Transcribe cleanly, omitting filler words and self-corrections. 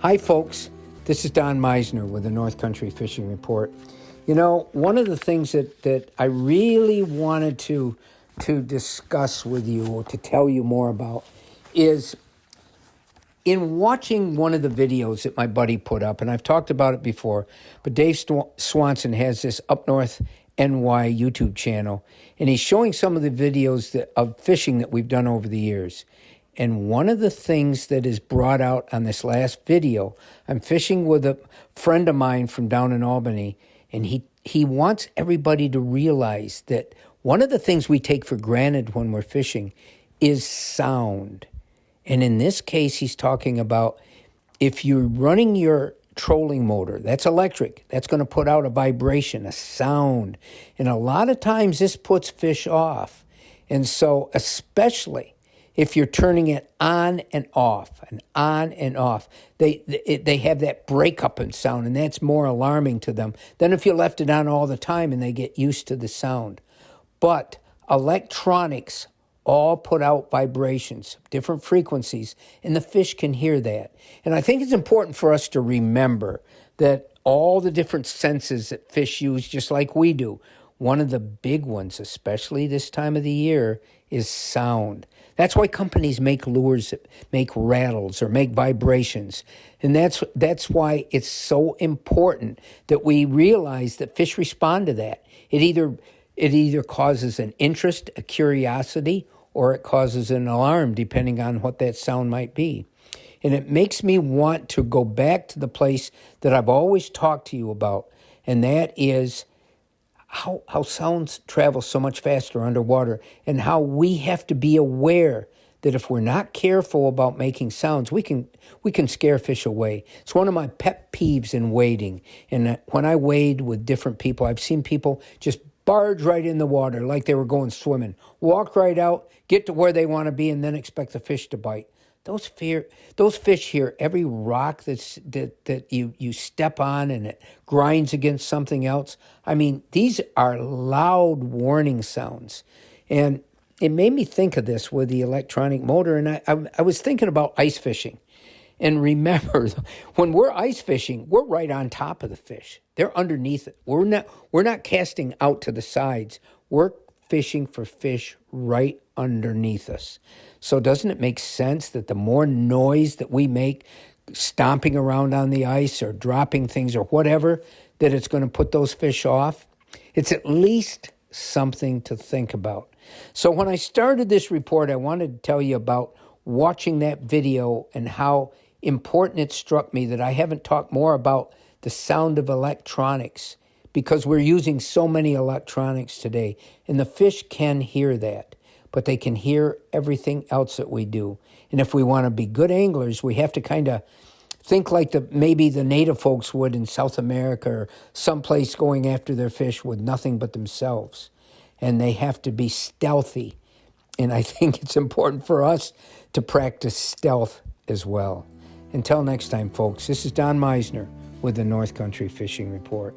Hi, folks. This is Don Meisner with the North Country Fishing Report. You know, one of the things that I really wanted to discuss with you or to tell you more about is in watching one of the videos that my buddy put up, and I've talked about it before, but Dave Swanson has this Up North NY YouTube channel, and he's showing some of the videos of fishing that we've done over the years. And one of the things that is brought out on this last video, I'm fishing with a friend of mine from down in Albany, and he wants everybody to realize that one of the things we take for granted when we're fishing is sound. And in this case, he's talking about if you're running your trolling motor, that's electric, that's going to put out a vibration, a sound. And a lot of times this puts fish off. And so especially if you're turning it on and off, they have that breakup in sound, and that's more alarming to them than if you left it on all the time and they get used to the sound. But electronics all put out vibrations, different frequencies, and the fish can hear that. And I think it's important for us to remember that all the different senses that fish use, just like we do, one of the big ones, especially this time of the year, is sound. That's why companies make lures that make rattles or make vibrations. And that's why it's so important that we realize that fish respond to that. It either causes an interest, a curiosity, or it causes an alarm, depending on what that sound might be. And it makes me want to go back to the place that I've always talked to you about, and that is how sounds travel so much faster underwater, and how we have to be aware that if we're not careful about making sounds, we can scare fish away. It's one of my pet peeves in wading. And when I wade with different people, I've seen people just barge right in the water like they were going swimming, walk right out, get to where they want to be, and then expect the fish to bite. Those fish hear every rock that you step on, and it grinds against something else. I mean, these are loud warning sounds. And it made me think of this with the electronic motor, and I was thinking about ice fishing. And remember, when we're ice fishing, we're right on top of the fish. They're underneath it. We're not casting out to the sides. We're fishing for fish right underneath us. So doesn't it make sense that the more noise that we make stomping around on the ice or dropping things or whatever, that it's going to put those fish off? It's at least something to think about. So when I started this report, I wanted to tell you about watching that video and how important it struck me that I haven't talked more about the sound of electronics, because we're using so many electronics today, and the fish can hear that, but they can hear everything else that we do. And if we want to be good anglers, we have to kind of think like maybe the native folks would in South America or someplace going after their fish with nothing but themselves. And they have to be stealthy. And I think it's important for us to practice stealth as well. Until next time, folks, this is Don Meisner with the North Country Fishing Report.